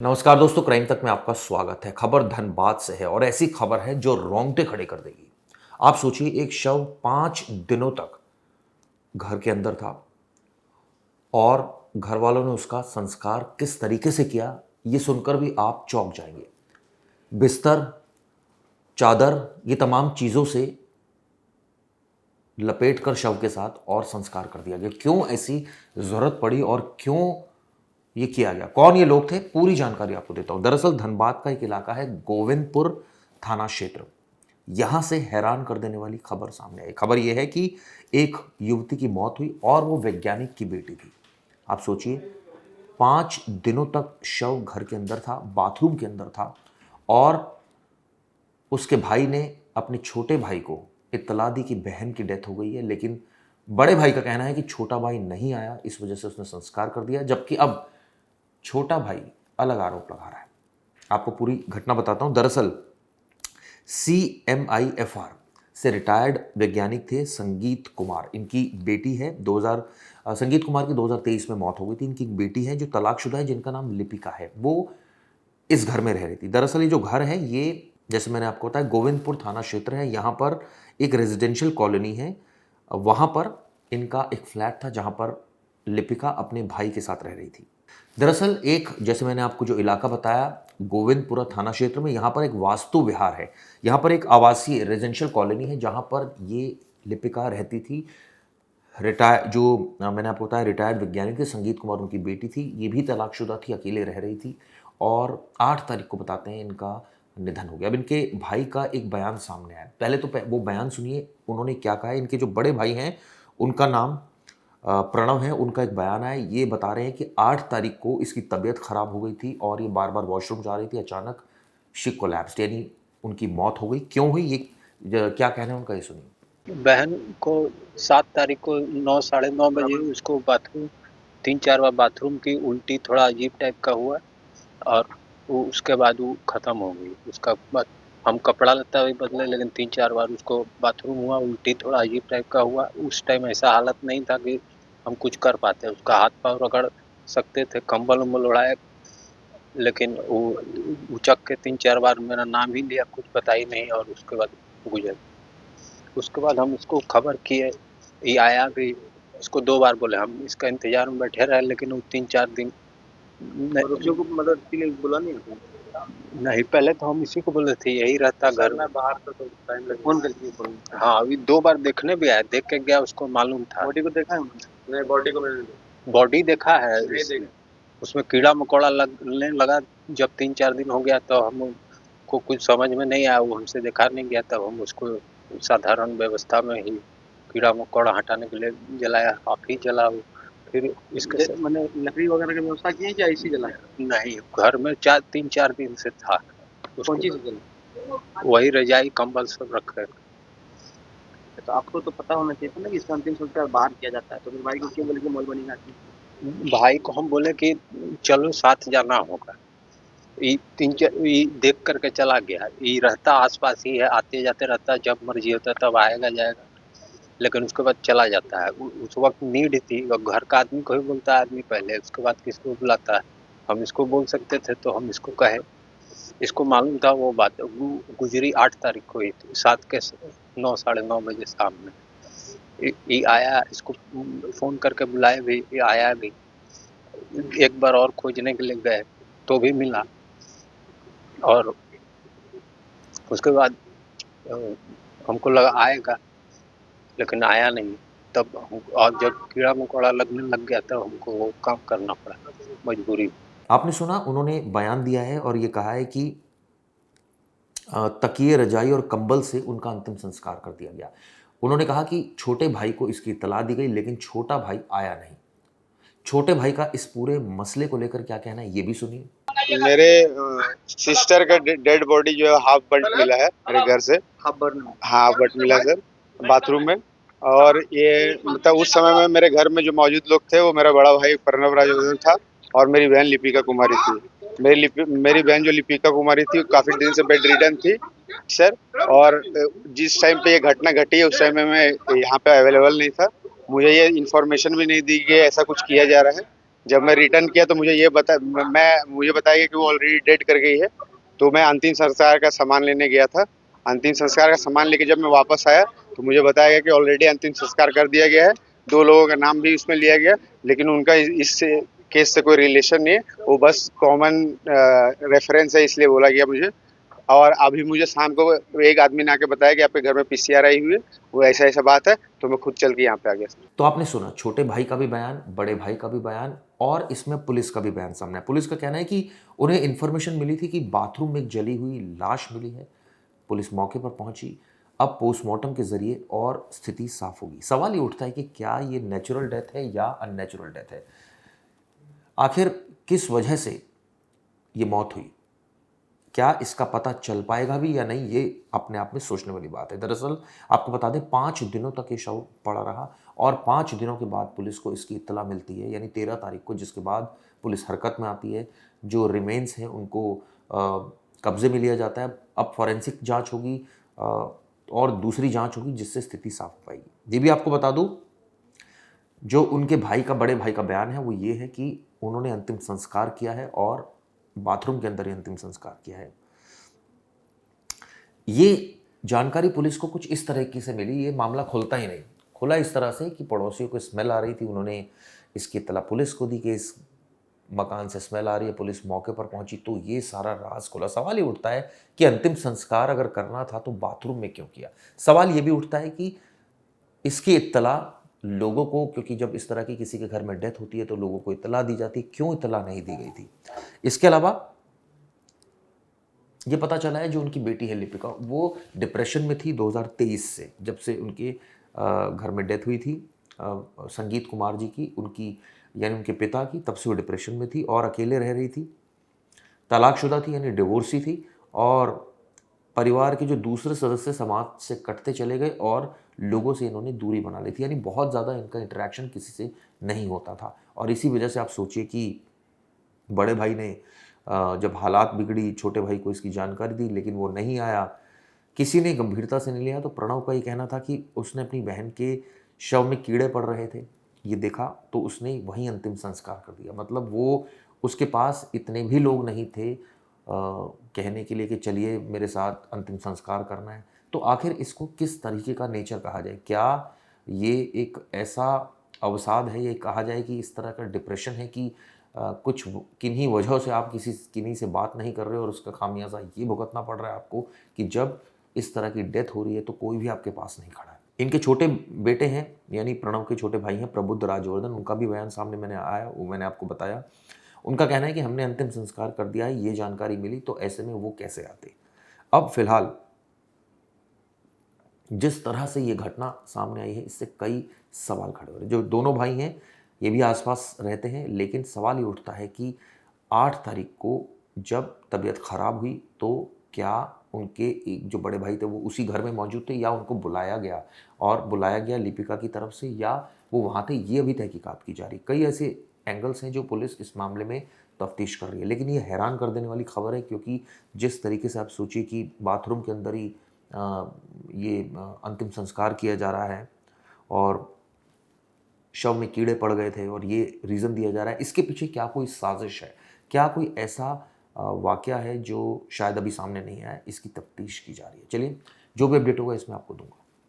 नमस्कार दोस्तों, क्राइम तक में आपका स्वागत है। खबर धनबाद से है और ऐसी खबर है जो रोंगटे खड़े कर देगी। आप सोचिए, एक शव 5 दिनों तक घर के अंदर था और घर वालों ने उसका संस्कार किस तरीके से किया, ये सुनकर भी आप चौंक जाएंगे। बिस्तर, चादर, ये तमाम चीज़ों से लपेट कर शव के साथ और संस्कार कर दिया गया। क्यों ऐसी ज़रूरत पड़ी और क्यों ये किया गया, कौन ये लोग थे, पूरी जानकारी आपको देता हूं। दरअसल धनबाद का एक इलाका है गोविंदपुर थाना क्षेत्र। यहां से हैरान कर देने वाली खबर सामने आई। खबर यह है कि एक युवती की मौत हुई और वो वैज्ञानिक की बेटी थी। आप सोचिए, 5 दिनों तक शव घर के अंदर था, बाथरूम के अंदर था और उसके भाई ने अपने छोटे भाई को इत्तला दी कि बहन की डेथ हो गई है, लेकिन बड़े भाई का कहना है कि छोटा भाई नहीं आया, इस वजह से उसने संस्कार कर दिया। जबकि अब छोटा भाई अलग आरोप लगा रहा है। आपको पूरी घटना बताता हूं। दरअसल CMIFR से रिटायर्ड वैज्ञानिक थे संगीत कुमार। इनकी बेटी है, संगीत कुमार की 2023 में मौत हो गई थी। इनकी एक बेटी है जो तलाकशुदा है, जिनका नाम लिपिका है। वो इस घर में रह रही थी। दरअसल ये जो घर है, ये जैसे मैंने आपको बताया गोविंदपुर थाना क्षेत्र है। यहाँ पर एक रेजिडेंशियल कॉलोनी है। वहाँ पर इनका एक फ्लैट था जहाँ पर लिपिका अपने भाई के साथ रह रही थी। दरअसल एक, जैसे मैंने आपको जो इलाका बताया, गोविंदपुरा थाना क्षेत्र में, यहाँ पर एक वास्तु विहार है। यहाँ पर एक आवासीय रेजिडेंशियल कॉलोनी है जहाँ पर ये लिपिका रहती थी। मैंने आपको बताया रिटायर्ड वैज्ञानिक थे, संगीत कुमार उनकी बेटी थी। ये भी तलाकशुदा थी, अकेले रह रही थी और 8 तारीख को बताते हैं इनका निधन हो गया। अब इनके भाई का एक बयान सामने आया। पहले तो वो बयान सुनिए, उन्होंने क्या कहा है। इनके जो बड़े भाई हैं, उनका नाम प्रणव है। उनका एक बयान है, ये बता रहे हैं कि 8 तारीख को इसकी तबीयत खराब हो गई थी और ये बार बार वॉशरूम जा रही थी। अचानक शी कोलैप्स्ड, यानी उनकी मौत हो गई। क्यों हुई, ये क्या कहना है उनका, ये सुनिए। बहन को 7 तारीख को 9 साढ़े 9 बजे उसको बाथरूम 3-4 बार बाथरूम की उल्टी थोड़ा अजीब टाइप का हुआ और वो उसके बाद वो ख़त्म हो गई। उसका बाद हम कपड़ा लत्ता भी बदले, लेकिन 3-4 बार उसको बाथरूम हुआ, उल्टी थोड़ा अजीब टाइप का हुआ। उस टाइम ऐसा हालत नहीं था कि हम कुछ कर पाते। उसका हाथ पाँव रगड़ सकते थे, कंबल उम्बल ओढ़ाए, लेकिन वो उचक के 3-4 बार मेरा नाम ही लिया, कुछ बता ही नहीं और उसके बाद गुजर। उसके बाद हम इसको खबर किए, ये आया भी। इसको 2 बार बोले हम इसका इंतजार में बैठे रहे, लेकिन वो 3-4 दिन पड़ोसियों को मदद के लिए बोला नहीं आपने? नहीं। पहले तो हम इसी को बोले थे, यही रहता घर में। बाहर था तो टाइम लग फोन करके बोला। हाँ, अभी 2 बार देखने भी आया, देख के गया, उसको मालूम था। बॉडी को देखा है उन्होंने? नहीं, बॉडी को मैंने बॉडी देखा है, नहीं देखा। उसमें कीड़ा मकोड़ा लगने लगा। जब 3-4 दिन हो गया तो हमको कुछ समझ में नहीं आया, वो हमसे देखा नहीं गया। तब हम उसको साधारण व्यवस्था में ही कीड़ा मकोड़ा हटाने के लिए जलाया, काफी जला वो। फिर इसके मैंने लकड़ी वगैरह की व्यवस्था की है या ऐसी जलाया? नहीं, घर में 3-4 दिन से था। कौन चीज से जला? वही रजाई कंबल सब रखे। तो आपको तो पता होना चाहिए था ना कि इसका अंतिम संस्कार बाहर किया जाता है, तो फिर भाई को क्यों बोले कि मौल बनी जाती? भाई को हम बोले कि चलो साथ जाना होगा। ये 3-4 ये देख करके चला गया। ये रहता आसपास ही है, आते जाते रहता, जब मर्जी होता तब आएगा जाएगा, लेकिन उसके बाद चला जाता है। उस वक्त नीड थी, घर का आदमी को ही बोलता है आदमी पहले, उसके बाद किसको बुलाता है। हम इसको बोल सकते थे तो हम इसको कहे। इसको मालूम था वो बात। गुजरी 8 तारीख को ही थी, 7 के 9 साढ़े 9 बजे शाम में। ये आया, इसको फोन करके बुलाए भी, ये आया भी। एक बार और खोजने के लिए गए तो भी मिला, और उसके बाद हमको लगा आएगा, लेकिन आया नहीं। तब और जब कीड़ा मकोड़ा लगने लग गया तब हमको वो काम करना पड़ा, मजबूरी। आपने सुना, उन्होंने बयान दिया है और ये कहा है कि तकिए, रजाई और कंबल से उनका अंतिम संस्कार कर दिया गया। उन्होंने कहा कि छोटे भाई को इसकी इत्तला दी गई, लेकिन छोटा भाई आया नहीं। छोटे भाई का इस पूरे मसले को लेकर क्या कहना है, ये भी सुनिए। मेरे सिस्टर का डेड बॉडी जो है हाफ बर्न मिला है मेरे घर से। Half burn? हाँ, बर्न मिला सर, बाथरूम में। और ये मतलब उस समय में मेरे घर में जो मौजूद लोग थे वो मेरा बड़ा भाई प्रणव राजवर्धन था और मेरी बहन लिपिका कुमारी थी। मेरी बहन जो लिपिका कुमारी थी काफी दिन से बेड रिडन थी सर। और जिस टाइम पे ये घटना घटी है उस टाइम में मैं यहाँ पे अवेलेबल नहीं था। मुझे ये इन्फॉर्मेशन भी नहीं दी गई ऐसा कुछ किया जा रहा है। जब मैं रिटर्न किया तो मुझे बताया गया कि वो ऑलरेडी डेड कर गई है। तो मैं अंतिम संस्कार का सामान लेने गया था। अंतिम संस्कार का सामान लेके जब मैं वापस आया तो मुझे बताया गया कि ऑलरेडी अंतिम संस्कार कर दिया गया है। 2 लोगों का नाम भी उसमें लिया गया, लेकिन उनका इस केस से कोई रिलेशन नहीं है। वो बस कॉमन रेफरेंस है, इसलिए बोला गया मुझे। और अभी मुझे शाम को एक आदमी ने आके बताया कि आपके घर में पीसीआर आई हुई है, वो ऐसा-ऐसा बात है, तो मैं खुद चल के यहाँ पे आ गया। तो आपने सुना छोटे भाई का भी बयान, बड़े भाई का भी बयान और इसमें पुलिस का भी बयान सामने है। पुलिस का कहना है कि उन्हें इन्फॉर्मेशन मिली थी कि बाथरूम में एक जली हुई लाश मिली है। पुलिस मौके पर पहुंची। अब पोस्टमार्टम के जरिए और स्थिति साफ होगी। सवाल ये उठता है कि क्या ये नेचुरल डेथ है या अननेचुरल डेथ है? आखिर किस वजह से ये मौत हुई? क्या इसका पता चल पाएगा भी या नहीं, ये अपने आप में सोचने वाली बात है। दरअसल आपको बता दें 5 दिनों तक ये शव पड़ा रहा और 5 दिनों के बाद पुलिस को इसकी इत्तला मिलती है, यानी 13 तारीख को, जिसके बाद पुलिस हरकत में आती है। जो रिमेन्स हैं उनको कब्जे में लिया जाता है। अब फॉरेंसिक जांच होगी और दूसरी जांच होगी जिससे स्थिति साफ हो पाएगी। ये भी आपको बता दूं, जो उनके भाई का, बड़े भाई का बयान है वो ये है कि उन्होंने अंतिम संस्कार किया है और बाथरूम के अंदर ही अंतिम संस्कार किया है। ये जानकारी पुलिस को कुछ इस तरीके से मिली, ये मामला खुलता ही नहीं। खुला इस तरह से कि पड़ोसियों को स्मेल आ रही थी, उन्होंने इसकी इत्तला पुलिस को दी कि इस मकान से स्मेल आ रही है। पुलिस मौके पर पहुंची तो ये सारा राज खुला। सवाल ये उठता है कि अंतिम संस्कार अगर करना था तो बाथरूम में क्यों किया? सवाल ये भी उठता है कि इसकी इत्तला लोगों को, क्योंकि जब इस तरह की किसी के घर में डेथ होती है तो लोगों को इत्तला दी जाती है, क्यों इत्तला नहीं दी गई थी? इसके अलावा ये पता चला है जो उनकी बेटी है लिपिका, वो डिप्रेशन में थी 2023 से, जब से उनके घर में डेथ हुई थी संगीत कुमार जी की, उनकी यानी उनके पिता की, तब से वो डिप्रेशन में थी और अकेले रह रही थी, तलाकशुदा थी यानी डिवोर्सी थी, और परिवार के जो दूसरे सदस्य समाज से कटते चले गए और लोगों से इन्होंने दूरी बना ली थी, यानी बहुत ज़्यादा इनका इंटरेक्शन किसी से नहीं होता था। और इसी वजह से आप सोचिए कि बड़े भाई ने जब हालात बिगड़ी, छोटे भाई को इसकी जानकारी दी लेकिन वो नहीं आया, किसी ने गंभीरता से नहीं लिया। तो प्रणव का ये कहना था कि उसने अपनी बहन के शव में कीड़े पड़ रहे थे, ये देखा तो उसने वहीं अंतिम संस्कार कर दिया। मतलब वो, उसके पास इतने भी लोग नहीं थे कहने के लिए कि चलिए मेरे साथ अंतिम संस्कार करना है। तो आखिर इसको किस तरीके का नेचर कहा जाए? क्या ये एक ऐसा अवसाद है, ये कहा जाए कि इस तरह का डिप्रेशन है कि कुछ किन्हीं वजहों से आप किन्हीं से बात नहीं कर रहे हो और उसका खामियाजा ये भुगतना पड़ रहा है आपको कि जब इस तरह की डेथ हो रही है तो कोई भी आपके पास नहीं खड़ा है। इनके छोटे बेटे हैं, यानी प्रणव के छोटे भाई हैं प्रबुद्ध राजवर्धन, उनका भी बयान सामने वो मैंने आपको बताया। उनका कहना है कि हमने अंतिम संस्कार कर दिया है, ये जानकारी मिली तो ऐसे में वो कैसे आते। अब फिलहाल जिस तरह से ये घटना सामने आई है, इससे कई सवाल खड़े हो रहे हैं। जो दोनों भाई हैं ये भी आसपास रहते हैं, लेकिन सवाल ये उठता है कि 8 तारीख को जब तबीयत खराब हुई तो क्या उनके एक जो बड़े भाई थे वो उसी घर में मौजूद थे या उनको बुलाया गया, और बुलाया गया लिपिका की तरफ से, या वो वहाँ थे, ये अभी तहकीकात की जा रही। कई ऐसे एंगल्स हैं जो पुलिस इस मामले में तफ्तीश कर रही है। लेकिन ये हैरान कर देने वाली खबर है, क्योंकि जिस तरीके से आप सोचिए कि बाथरूम के अंदर ही ये अंतिम संस्कार किया जा रहा है और शव में कीड़े पड़ गए थे और ये रीज़न दिया जा रहा है, इसके पीछे क्या कोई साजिश है, क्या कोई ऐसा वाकया है जो शायद अभी सामने नहीं आया? इसकी तफ्तीश की जा रही है। चलिए, जो भी अपडेट होगा इसमें आपको दूंगा।